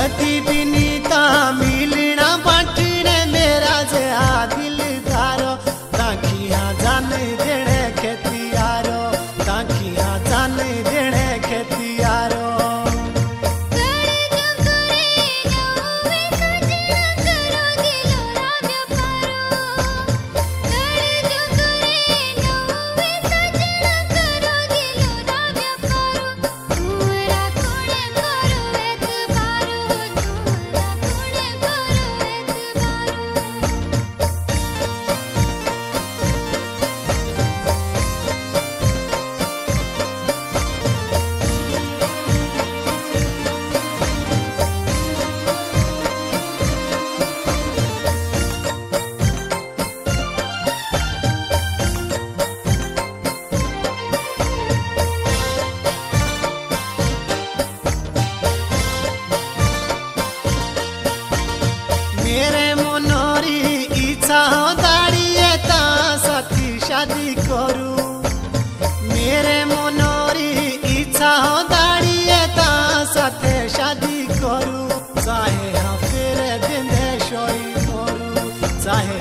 कदी भी नीता मिलना बाटने मेरा जया दिल धारो ताकिया जाने देने खेतियारो ताकिया जाने देने खेतियारो मेरे मनोरी इच्छा दाड़िए ता साथी शादी करूं मेरे मनोरी इच्छा दाड़िए ता साथे शादी करूं चाहे हाँ फिर दिन दे शोई मोरू चाहे